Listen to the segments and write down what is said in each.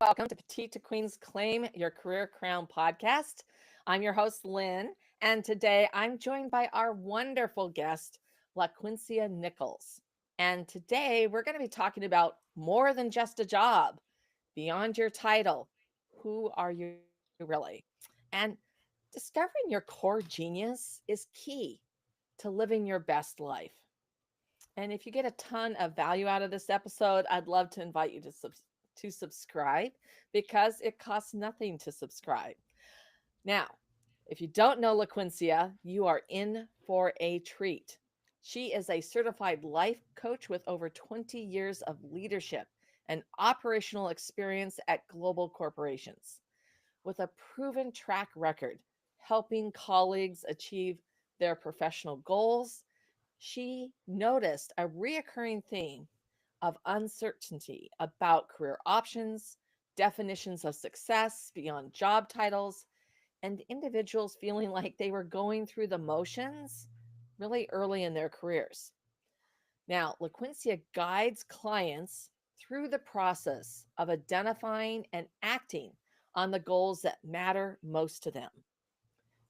welcome to Petite to Queen's Claim Your Career Crown podcast. I'm your host, Lynn, and today I'm joined by our wonderful guest, LaQuincia Nichols. And today we're going to be talking about more than just a job, beyond your title. Who are you really? And discovering your core genius is key to living your best life. And if you get a ton of value out of this episode, I'd love to invite you to subscribe because it costs nothing to subscribe. Now, if you don't know LaQuincia, you are in for a treat. She is a certified life coach with over 20 years of leadership and operational experience at global corporations. With a proven track record helping colleagues achieve their professional goals, she noticed a reoccurring theme of uncertainty about career options, definitions of success beyond job titles, and individuals feeling like they were going through the motions really early in their careers. Now, LaQuincia guides clients through the process of identifying and acting on the goals that matter most to them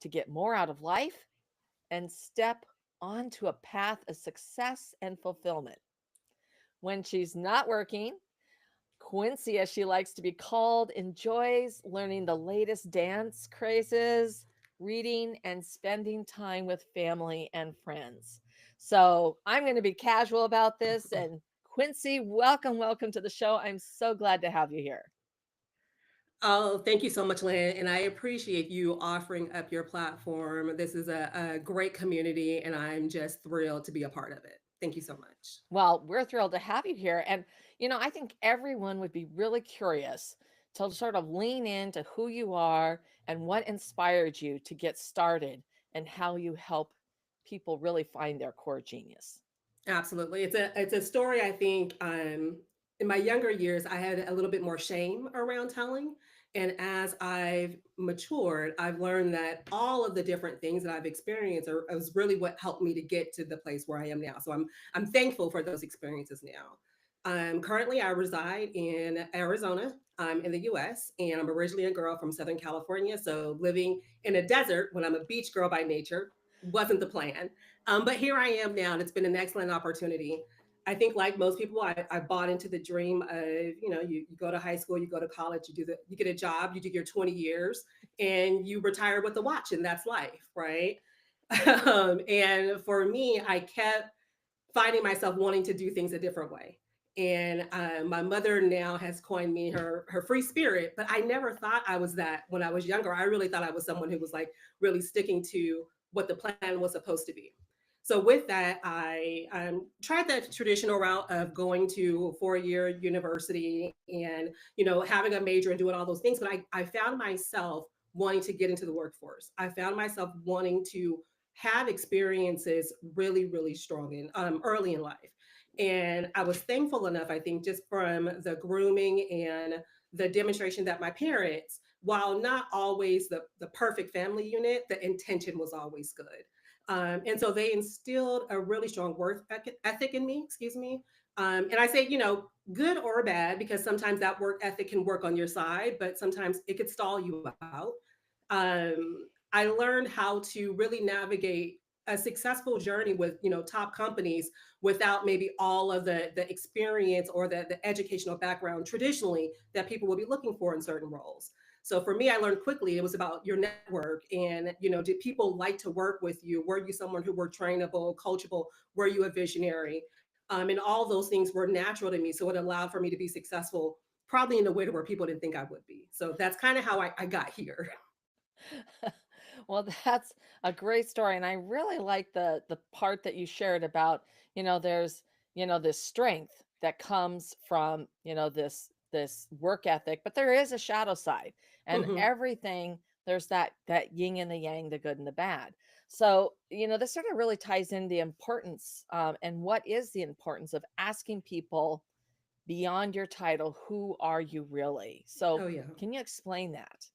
to get more out of life and step onto a path of success and fulfillment. When she's not working, Quincy, as she likes to be called, enjoys learning the latest dance crazes, reading, and spending time with family and friends. So I'm going to be casual about this. And Quincy, welcome to the show. I'm so glad to have you here. Oh, thank you so much, Lynn. And I appreciate you offering up your platform. This is a great community, and I'm just thrilled to be a part of it. Thank you so much. Well, we're thrilled to have you here. And I think everyone would be really curious to sort of lean into who you are and what inspired you to get started and how you help people really find their core genius. Absolutely. It's a story I think in my younger years I had a little bit more shame around telling. And as I've matured, I've learned that all of the different things that I've experienced are is really what helped me to get to the place where I am now. So I'm thankful for those experiences now. Currently I reside in Arizona. I'm in the US and I'm originally a girl from Southern California. So living in a desert when I'm a beach girl by nature wasn't the plan. But here I am now, and it's been an excellent opportunity. I think, like most people, I bought into the dream of you go to high school, you go to college, you get a job, you do your 20 years, and you retire with a watch, and that's life, right? And for me, I kept finding myself wanting to do things a different way. And my mother now has coined me her free spirit, but I never thought I was that when I was younger. I really thought I was someone who was like really sticking to what the plan was supposed to be. So with that, I tried that traditional route of going to a 4 year university and having a major and doing all those things. But I found myself wanting to get into the workforce. I found myself wanting to have experiences really strong in early in life. And I was thankful enough, I think, just from the grooming and the demonstration that my parents, while not always the perfect family unit, the intention was always good. And so they instilled a really strong ethic in me, excuse me. And I say, good or bad, because sometimes that work ethic can work on your side, but sometimes it could stall you out. I learned how to really navigate a successful journey with top companies without maybe all of the experience or the educational background traditionally that people will be looking for in certain roles. So for me, I learned quickly it was about your network and did people like to work with you? Were you someone who were trainable, coachable? Were you a visionary? And all those things were natural to me, so it allowed for me to be successful probably in a way to where people didn't think I would be. So that's kind of how I got here. Well, that's a great story. And I really like the part that you shared about, there's, this strength that comes from, this work ethic, but there is a shadow side. And Mhm. everything, there's that yin and the yang, the good and the bad. So, this sort of really ties in the importance and what is the importance of asking people beyond your title, who are you really? So, Oh yeah. can you explain that?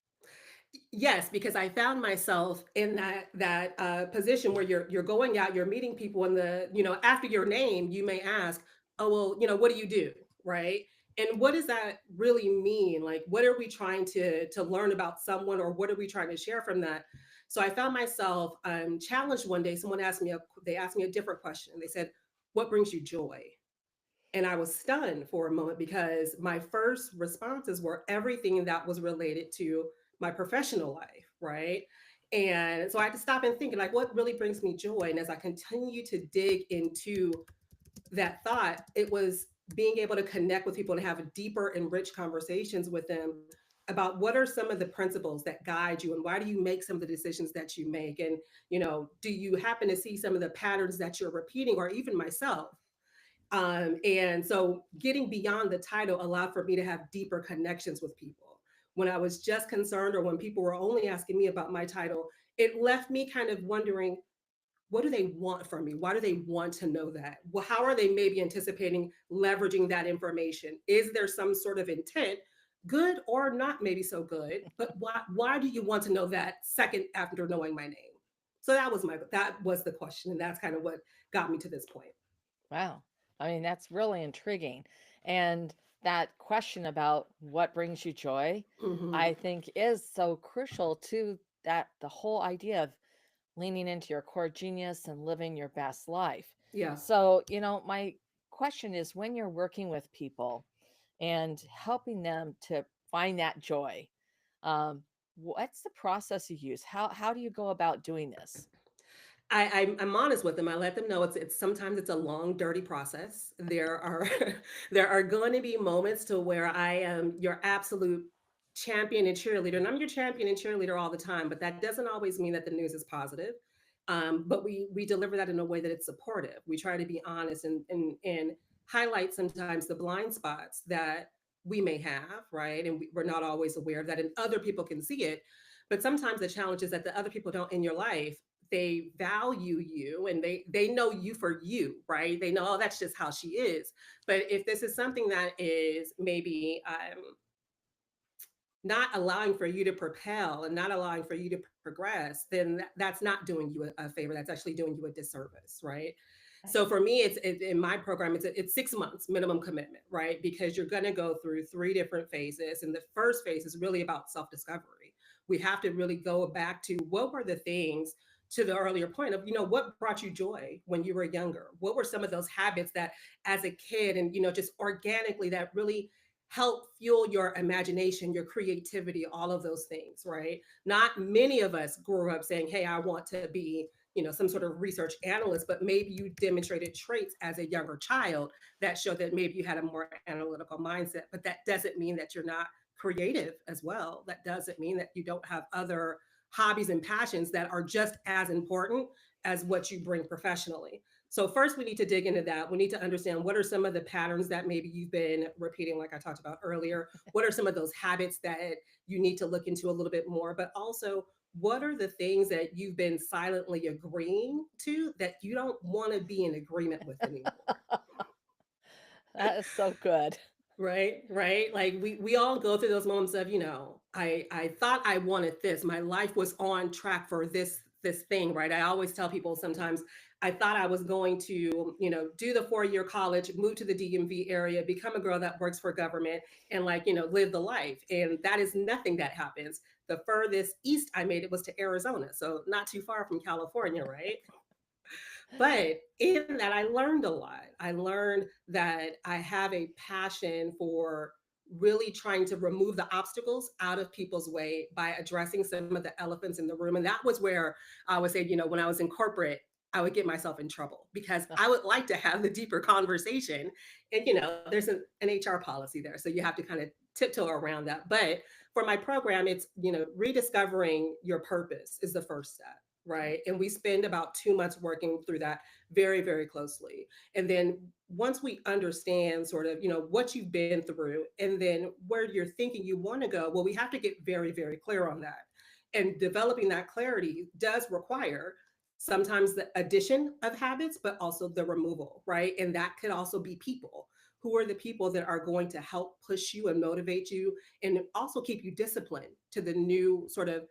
Yes, because I found myself in that position where you're going out, you're meeting people, and the after your name, you may ask, "Oh well, what do you do?" Right? And what does that really mean? Like, what are we trying to learn about someone, or what are we trying to share from that? So I found myself challenged one day. Someone asked me they asked me a different question. They said, "What brings you joy?" And I was stunned for a moment because my first responses were everything that was related to my professional life, right? And so I had to stop and think, like, what really brings me joy? And as I continue to dig into that thought, it was being able to connect with people and have deeper and rich conversations with them about what are some of the principles that guide you, and why do you make some of the decisions that you make, and do you happen to see some of the patterns that you're repeating, or even myself. And so getting beyond the title allowed for me to have deeper connections with people. When I was just concerned, or when people were only asking me about my title, it left me kind of wondering, what do they want from me? Why do they want to know that? Well, how are they maybe anticipating leveraging that information? Is there some sort of intent, good or not maybe so good? But why do you want to know that second after knowing my name? So that was the question. And that's kind of what got me to this point. Wow. I mean, that's really intriguing. And that question about what brings you joy, Hmm. I think is so crucial to that the whole idea of leaning into your core genius and living your best life. Yeah. So, my question is when you're working with people and helping them to find that joy, um, what's the process you use? How do you go about doing this? I'm honest with them. I let them know it's sometimes it's a long, dirty process. There are there are going to be moments to where I am your absolute champion and cheerleader, and I'm your champion and cheerleader all the time. But that doesn't always mean that the news is positive. But we deliver that in a way that it's supportive. We try to be honest and highlight sometimes the blind spots that we may have, right? And we're not always aware of that, and other people can see it. But sometimes the challenge is that the other people don't in your life, they value you, and they know you for you, right? They know, oh, that's just how she is. But if this is something that is maybe not allowing for you to propel and not allowing for you to progress, then that's not doing you a favor. That's actually doing you a disservice, right? Right. So for me, in my program, it's 6 months minimum commitment, right? Because you're going to go through three different phases, and the first phase is really about self discovery. We have to really go back to what were the things, to the earlier point of, what brought you joy when you were younger? What were some of those habits that as a kid, and just organically, that really help fuel your imagination, your creativity, all of those things, right? Not many of us grew up saying, hey, I want to be, some sort of research analyst, but maybe you demonstrated traits as a younger child that show that maybe you had a more analytical mindset. But that doesn't mean that you're not creative as well. That doesn't mean that you don't have other hobbies and passions that are just as important as what you bring professionally. So first we need to dig into that. We need to understand what are some of the patterns that maybe you've been repeating, like I talked about earlier. What are some of those habits that you need to look into a little bit more? But also, what are the things that you've been silently agreeing to that you don't want to be in agreement with anymore? That is so good. Right, right. Like we all go through those moments of, I thought I wanted this. My life was on track for this thing, right? I always tell people sometimes I thought I was going to, do the 4 year college, move to the DMV area, become a girl that works for government, and like, live the life. And that is nothing that happens. The furthest east I made it was to Arizona, so not too far from California, right? But in that, I learned a lot. I learned that I have a passion for really trying to remove the obstacles out of people's way by addressing some of the elephants in the room. And that was where I would say, when I was in corporate, I would get myself in trouble because I would like to have the deeper conversation. And, there's an HR policy there. So you have to kind of tiptoe around that. But for my program, it's, rediscovering your purpose is the first step, right? And we spend about 2 months working through that very, very closely. And then once we understand sort of, what you've been through and then where you're thinking you want to go, well, we have to get very, very clear on that. And developing that clarity does require sometimes the addition of habits, but also the removal, right? And that could also be people. Who are the people that are going to help push you and motivate you and also keep you disciplined to the new sort of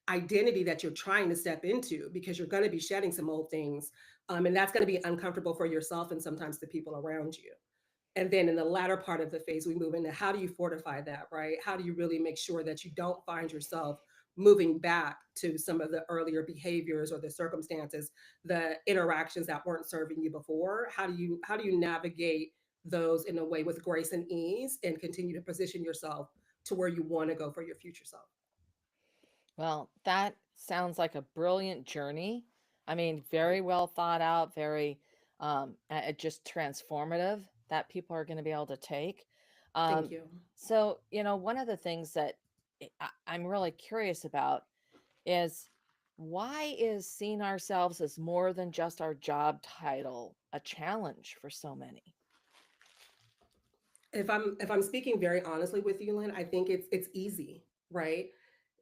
identity that you're trying to step into, because you're going to be shedding some old things, and that's going to be uncomfortable for yourself and sometimes the people around you. And then in the latter part of the phase, we move into how do you fortify that, right? How do you really make sure that you don't find yourself moving back to some of the earlier behaviors or the circumstances, the interactions that weren't serving you before? How do you navigate those in a way with grace and ease and continue to position yourself to where you want to go for your future self? Well, that sounds like a brilliant journey. I mean, Right. very well thought out, very just transformative that people are going to be able to take. Thank Um, you. one of the things that I'm really curious about is why is seeing ourselves as more than just our job title a challenge for so many? If I'm speaking very honestly with you, Lynn, I think it's easy, right?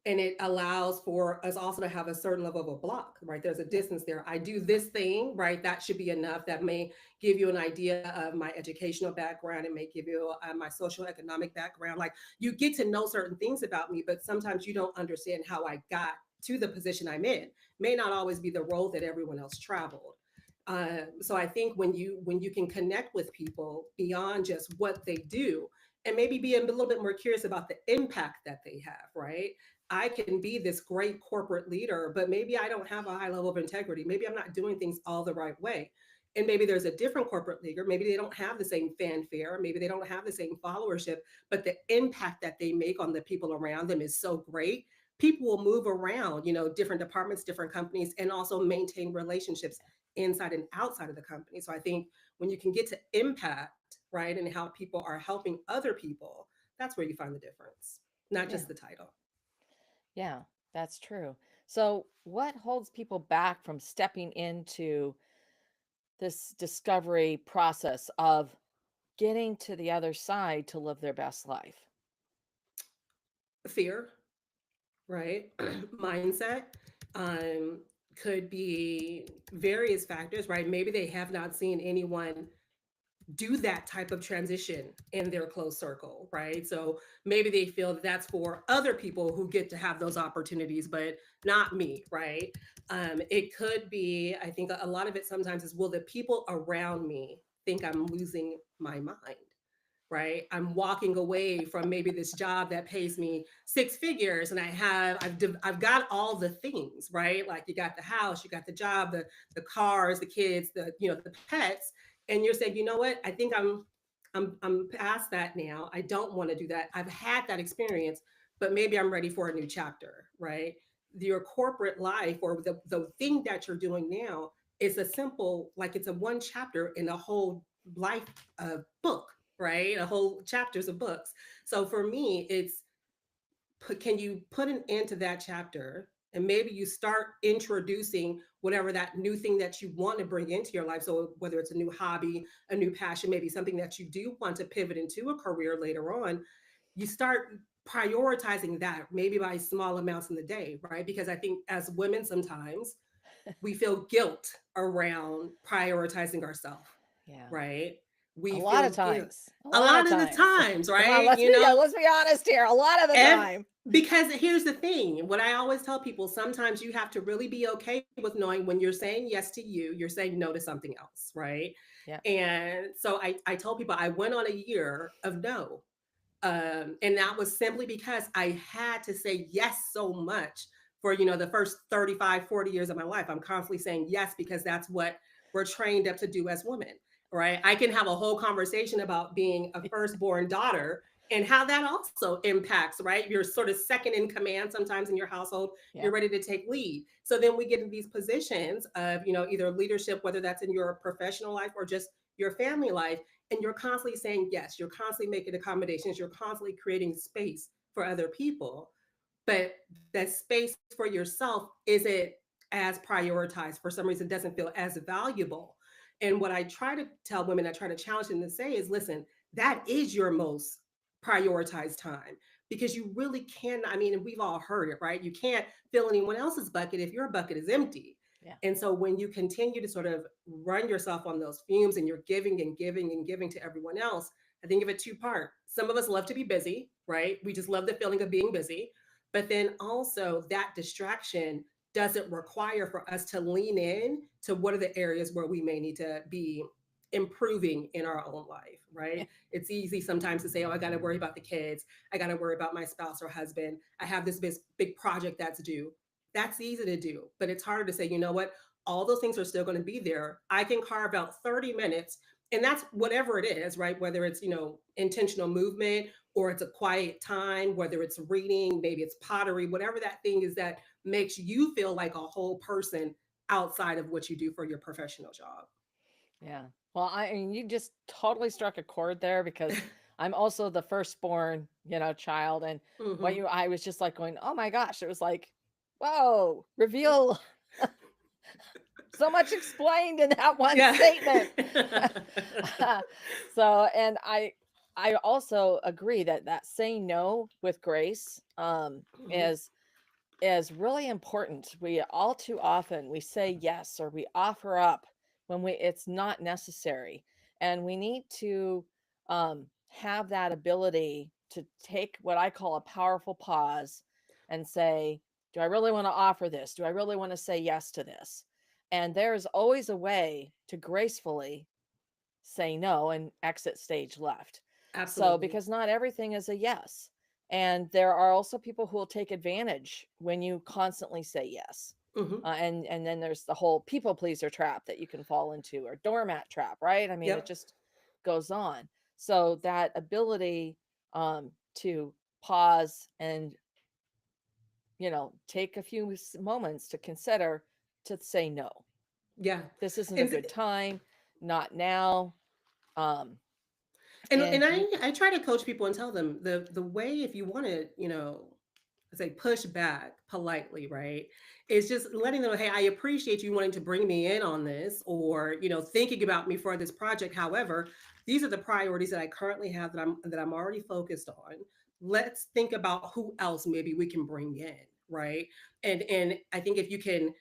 And it allows for us also to have a certain level of a block, right? There's a Yeah. distance there. I do this thing, right? That should be enough. That may give you an idea of my educational background. It may give you my social economic background. Like you get to know certain things about me, but sometimes you don't understand how I got to the position I'm in. May not always be the road that everyone else traveled. So I think when you can connect with people beyond just what they do, and maybe be a little bit more curious about the impact that they have, right? I can be this great corporate leader, but maybe I don't have a high level of integrity. Maybe I'm not doing things all the right way. And maybe there's a different corporate leader. Maybe they don't have the same fanfare. Maybe they don't have the same followership, but the impact that they make on the people around them is so great. People will move around, different departments, different companies, and also maintain relationships inside and outside of the company. So I think when you can get to impact, right, and how people are helping other people, that's where you find the difference, not Yeah. just the title. Yeah, that's true. So, what holds people back from stepping into this discovery process of getting to the other side to live their best life? Fear, right? Mindset, um, could be various factors, right? Maybe they have not seen anyone do that type of transition in their close circle, right? So maybe they feel that that's for other people who get to have those opportunities, but not me, right? It could be, I think a lot of it sometimes is, will the people around me think I'm losing my mind? Right, I'm walking away from maybe this job that pays me six figures, and I've got all the things, right? Like you got the house, you got the job, the cars, the kids, the pets, and you're saying, you know what, I think I'm past that now. I don't want to do that. I've had that experience, but maybe I'm ready for a new chapter, right? Your corporate life or the thing that you're doing now is a simple, like it's a one chapter in a whole life book, right? A whole chapters of books. So for me, it's can you put an end to that chapter, and maybe you start introducing whatever that new thing that you want to bring into your life. So whether it's a new hobby, a new passion, maybe something that you do want to pivot into a career later on, you start prioritizing that maybe by small amounts in the day, right? Because I think as women sometimes we feel guilt around prioritizing ourselves, Yeah. right? A We lot of feel guilt times. A a lot of lot of the times. times, Come on, right? let's be honest here. A lot of the Ev- time. because here's the thing, what I always tell people, sometimes you have to really be okay with knowing when you're saying yes to you, you're saying no to something else, right? Yeah. And so I told people I went on a year of no. And that was simply because I had to say yes so much for, the first 35, 40 years of my life. I'm constantly saying yes because that's what we're trained up to do as women, right? I can have a whole conversation about being a firstborn daughter and how that also impacts, right? You're sort of second in command sometimes in your household. Yeah. You're ready to take lead. So then we get in these positions of, either leadership, whether that's in your professional life or just your family life, and you're constantly saying yes, you're constantly making accommodations, you're constantly creating space for other people, but that space for yourself isn't as prioritized. For some reason doesn't feel as valuable. And what I try to tell women, I try to challenge them to say is, listen, that is your most prioritized time, because you really can, I mean, and we've all heard it, right? You can't fill anyone else's bucket if your bucket is empty. Yeah. And so when you continue to sort of run yourself on those fumes and you're giving and giving and giving to everyone else, I think of it two part. Some of us love to be busy, right? We just love the feeling of being busy. But then also that distraction doesn't require for us to lean in to what are the areas where we may need to be improving in our own life, Yeah. right? It's easy sometimes to say, oh, I got to worry about the kids. I got to worry about my spouse or husband. I have this big project that's due. That's easy to do, but it's harder to say, you know what? All those things are still going to be there. I can carve out 30 minutes, and that's whatever it is, right? Whether it's, intentional movement or it's a quiet time, whether it's reading, maybe it's pottery, whatever that thing is that makes you feel like a whole person outside of what you do for your professional job. Yeah. Well, I mean, you just totally struck a chord there because I'm also the firstborn, child. And Hmm. I was just like going, oh my gosh, it was like, whoa, reveal so much explained in that one Yeah. statement. So, and I also agree that saying no with grace, Mhm. is really important. We all too often we say yes or we offer up when it's not necessary, and we need to have that ability to take what I call a powerful pause and say, do I really want to offer this? Do I really want to say yes to this? And there's always a way to gracefully say no and exit stage left. So, Absolutely. because not everything is a yes. And there are also people who will take advantage when you constantly say yes. Hmm. And then there's the whole people pleaser trap that you can fall into, or doormat trap, right? I mean, it Yep. just goes on. So that ability to pause and take a few moments to consider, to say no. Yeah. This isn't a And good time. Not now. Um, and and I try to coach people and tell them the way, if you want to, say push back politely, right? It's just letting them know, hey, I appreciate you wanting to bring me in on this, or thinking about me for this project. However, these are the priorities that I currently have that I'm already focused on. Let's think about who else maybe we can bring in, right? And I think if you can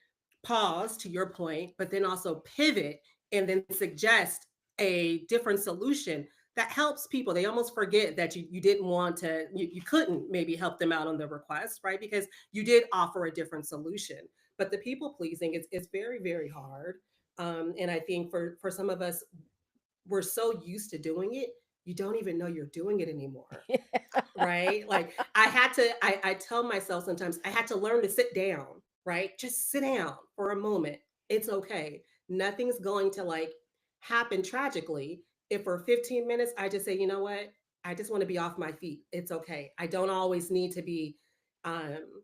pause, to your point, but then also pivot and then suggest a different solution, that helps people. They almost forget that you didn't want to, you couldn't maybe help them out on the request, right? Because you did offer a different solution. But the people pleasing is very, very hard. And I think for some of us, we're so used to doing it, you don't even know you're doing it anymore, right? Like I tell myself sometimes I had to learn to sit down, right? Just sit down for a moment. It's okay. Nothing's going to like happen tragically if for 15 minutes I just say, you know what? I just want to be off my feet. It's okay. I don't always need to be um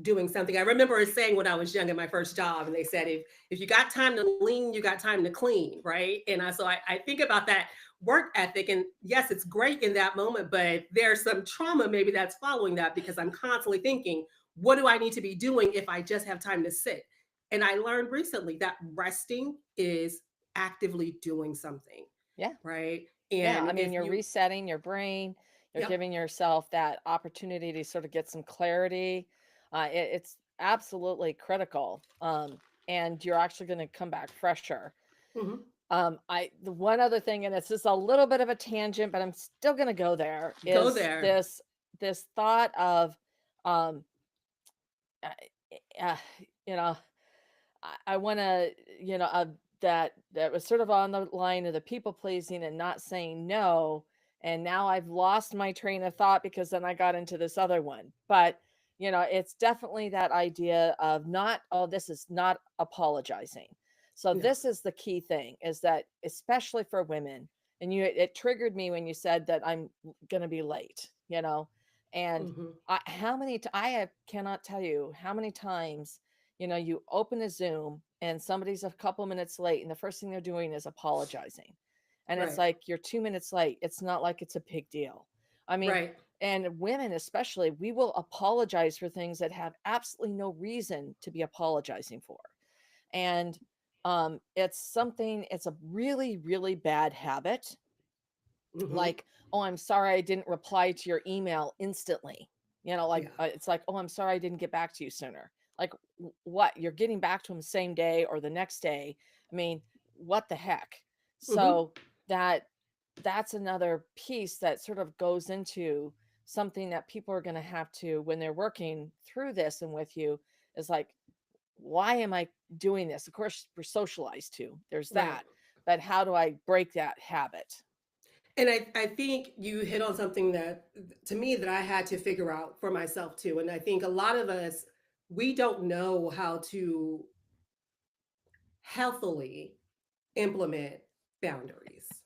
doing something. I remember saying when I was young in my first job, and they said, if you got time to lean, you got time to clean, right? And I think about that work ethic, and yes, it's great in that moment, but there's some trauma maybe that's following that, because I'm constantly thinking, what do I need to be doing if I just have time to sit? And I learned recently that resting is actively doing something, yeah. right? Yeah, And I mean, if you're you, resetting your brain, you're yep. giving yourself that opportunity to sort of get some clarity. It's absolutely critical. And you're actually going to come back fresher. Mhm. The one other thing, and it's just a little bit of a tangent, but I'm still going to go there, Go is there. this thought of, um, uh, uh, you know, I want to, that was sort of on the line of the people pleasing and not saying no. And now I've lost my train of thought because then I got into this other one. But, it's definitely that idea of not, oh, this is not apologizing. So No. this is the key thing, is that especially for women, and it triggered me when you said that I'm going to be late, and Mhm. cannot tell you how many times, you open a Zoom and somebody's a couple minutes late, and the first thing they're doing is apologizing. And it's Right. like, you're 2 minutes late. It's not like it's a big deal. I mean, Right. and women especially, we will apologize for things that have absolutely no reason to be apologizing for. And it's a really, really bad habit. Mhm. Like, oh, I'm sorry I didn't reply to your email instantly. Like, Yeah. it's like, oh, I'm sorry I didn't get back to you sooner. Like, what? You're getting back to him the same day or the next day. I mean, what the heck? Mhm. So that that's another piece that sort of goes into something that people are going to have to, when they're working through this and with you, is like, why am I doing this? Of course, we're socialized to. There's Right. that. but how do I break that habit? And I think you hit on something that to me that I had to figure out for myself too. And I think a lot of us, we don't know how to healthily implement boundaries,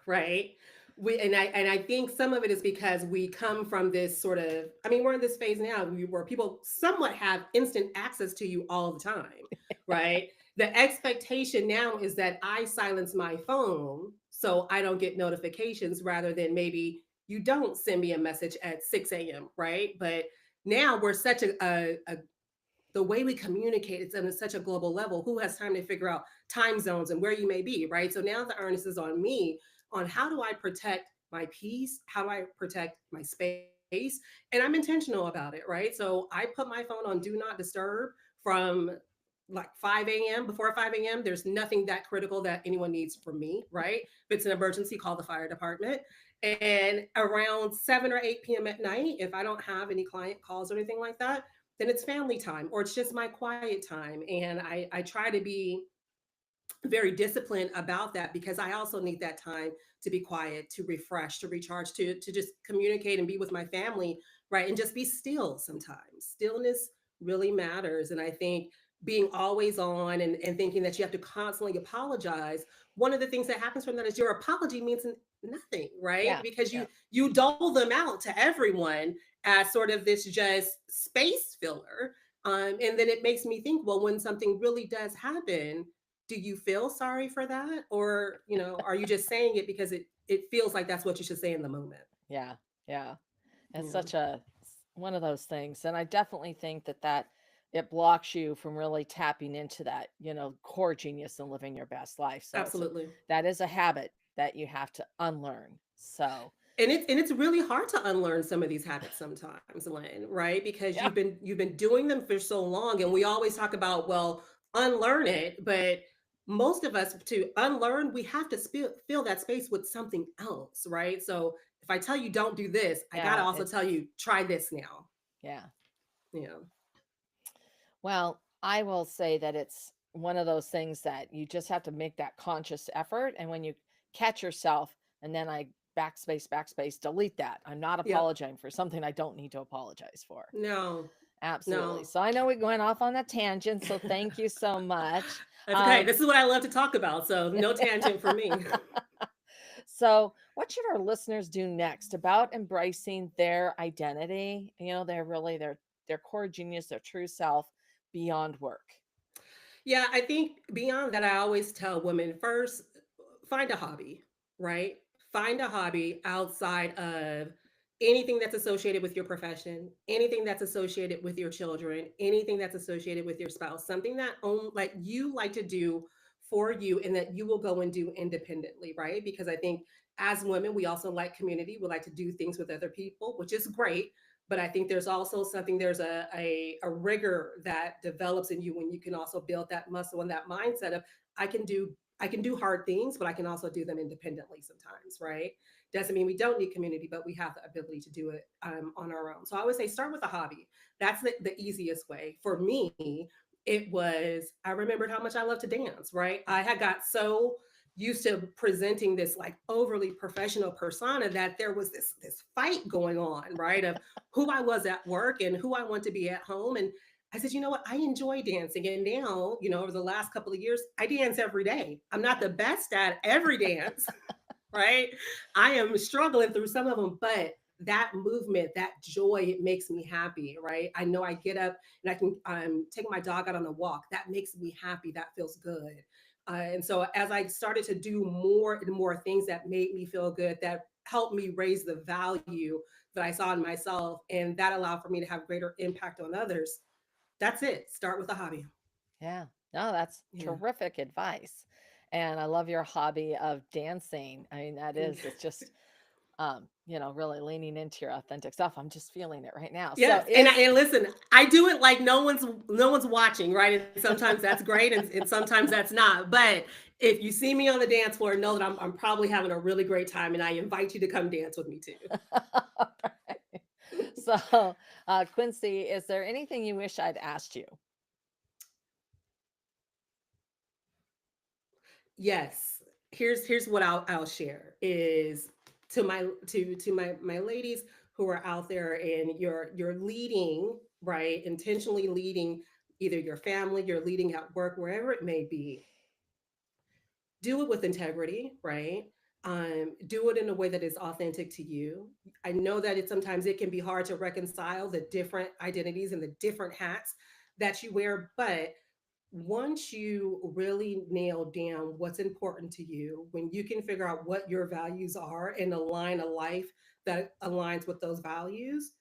right? And I think some of it is because we come from this sort of, I mean, we're in this phase now where people somewhat have instant access to you all the time, right? The expectation now is that I silence my phone so I don't get notifications, rather than maybe you don't send me a message at 6 a.m., right? But now we're such a the way we communicate, it's on such a global level. Who has time to figure out time zones and where you may be, right? So now the earnest is on me on how do I protect my peace? How do I protect my space? And I'm intentional about it, right? So I put my phone on do not disturb from like 5 a.m. Before 5 a.m. There's nothing that critical that anyone needs from me, right? If it's an emergency, call the fire department. And around 7 or 8 p.m. at night, if I don't have any client calls or anything like that, then it's family time or it's just my quiet time. And I try to be very disciplined about that because I also need that time to be quiet, to refresh, to recharge, to just communicate and be with my family, right? And just be still sometimes. Stillness really matters. And I think being always on and thinking that you have to constantly apologize, one of the things that happens from that is your apology means nothing, right? Yeah, Because yeah, you dole them out to everyone as sort of this just space filler. And then it makes me think, well, when something really does happen, do you feel sorry for that, or are you just saying it because it feels like that's what you should say in the moment? yeah, yeah. It's Yeah, such one of those things, and I definitely think that it blocks you from really tapping into that, core genius and living your best life. So absolutely. that is a habit that you have to unlearn. So, And it's really hard to unlearn some of these habits sometimes, Lynn, right? Because yeah, you've been doing them for so long, and we always talk about, well, unlearn it, but most of us, to unlearn, we have to fill that space with something else, right? So if I tell you don't do this, I got to yeah, also it's tell you try this now. yeah. Yeah. Well, I will say that it's one of those things that you just have to make that conscious effort. And when you catch yourself, and then I backspace, delete that. I'm not Yep. apologizing for something I don't need to apologize for. No. Absolutely. No. So I know we went off on a tangent. So thank you so much. That's okay. Um, This is what I love to talk about. So no tangent for me. so, what should our listeners do next about embracing their identity? They're really their core genius, their true self beyond work. Yeah, I think beyond that, I always tell women first, find a hobby, right? Find a hobby outside of anything that's associated with your profession, anything that's associated with your children, anything that's associated with your spouse, something that like you like to do for you and that you will go and do independently, right? Because I think as women, we also like community. We like to do things with other people, which is great. But I think there's also something, there's a rigor that develops in you when you can also build that muscle and that mindset of I can do I can do hard things, but I can also do them independently sometimes, right? Doesn't mean we don't need community, but we have the ability to do it on our own. So I would say start with a hobby. That's the easiest way. For me, it was, I remembered how much I love to dance, right? I had got so used to presenting this like overly professional persona that there was this fight going on, right? Of who I was at work and who I want to be at home. And I said, you know what? I enjoy dancing. And now, over the last couple of years, I dance every day. I'm not the best at every dance, right? I am struggling through some of them, but that movement, that joy, it makes me happy, right? I know I get up and I can take my dog out on a walk. That makes me happy. That feels good. And so as I started to do more and more things that made me feel good, that helped me raise the value that I saw in myself, and that allowed for me to have greater impact on others. That's it. Start with a hobby. Yeah. No, that's Yeah. terrific advice. And I love your hobby of dancing. I mean, it's just really leaning into your authentic self. I'm just feeling it right now. So Yes, and is and listen, I do it like no one's watching, right? And sometimes that's great, and sometimes that's not. But if you see me on the dance floor, know that I'm probably having a really great time, and I invite you to come dance with me too. Right. So, Quincy, is there anything you wish I'd asked you? Yes. here's what I'll share is to my ladies who are out there, and you're leading, right, intentionally leading either your family, you're leading at work, wherever it may be. Do it with integrity, right? Do it in a way that is authentic to you. I know that sometimes it can be hard to reconcile the different identities and the different hats that you wear, but once you really nail down what's important to you, when you can figure out what your values are and align a life that aligns with those values,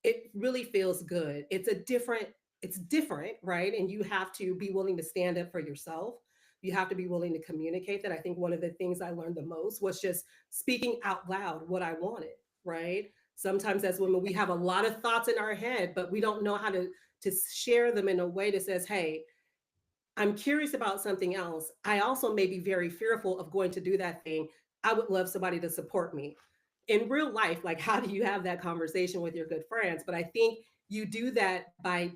it really feels good. It's different, right? And you have to be willing to stand up for yourself. You have to be willing to communicate that. I think one of the things I learned the most was just speaking out loud what I wanted, right? Sometimes as women, we have a lot of thoughts in our head, but we don't know how to share them in a way that says, hey, I'm curious about something else. I also may be very fearful of going to do that thing. I would love somebody to support me. In real life, like, how do you have that conversation with your good friends? But I think you do that by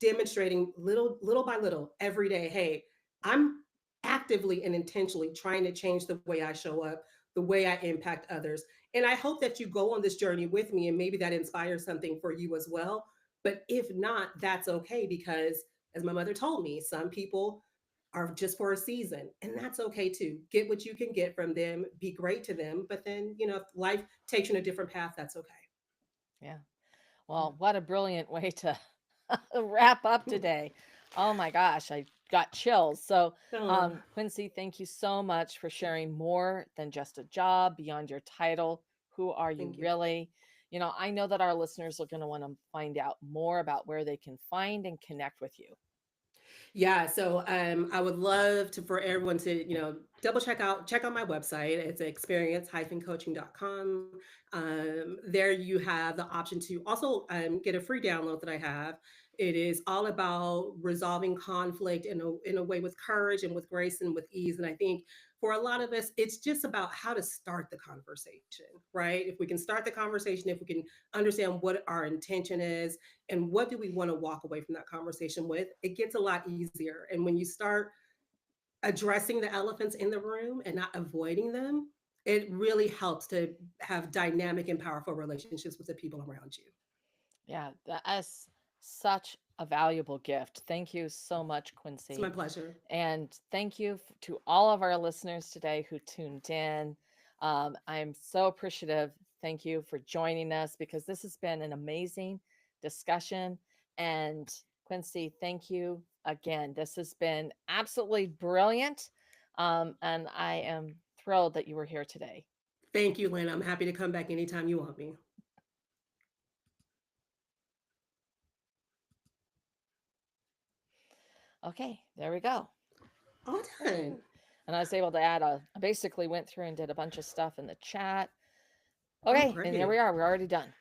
demonstrating little by little every day. Hey, I'm actively and intentionally trying to change the way I show up, the way I impact others. And I hope that you go on this journey with me, and maybe that inspires something for you as well. But if not, that's okay, because as my mother told me, some people are just for a season, and that's okay too. Get what you can get from them, be great to them, but then, if life takes you in a different path, that's okay. Yeah. Yeah. Well, what a brilliant way to wrap up today. Oh my gosh, I got chills. So, Oh, Quincy, thank you so much for sharing more than just a job, beyond your title. Who are you thank you. really? I know that our listeners are going to want to find out more about where they can find and connect with you. Yeah, so I would love to for everyone to double check out my website. It's experience-coaching.com. There you have the option to also get a free download that I have. It is all about resolving conflict in a way with courage and with grace and with ease. And I think for a lot of us, it's just about how to start the conversation, right? If we can start the conversation, if we can understand what our intention is, and what do we want to walk away from that conversation with, it gets a lot easier. And when you start addressing the elephants in the room and not avoiding them, it really helps to have dynamic and powerful relationships with the people around you. Yeah, that's such a valuable gift. Thank you so much, It's my Quincy. pleasure. And thank you to all of our listeners today who tuned in. I'm so appreciative. Thank you for joining us, because this has been an amazing discussion. And Quincy, thank you again. This has been absolutely brilliant. And I am thrilled that you were here today. Thank you, Lynn. I'm happy to come back anytime you want me. Okay, there we go. All done. And I was able to I basically went through and did a bunch of stuff in the chat. Oh, Okay, and there we great. are. We're already done.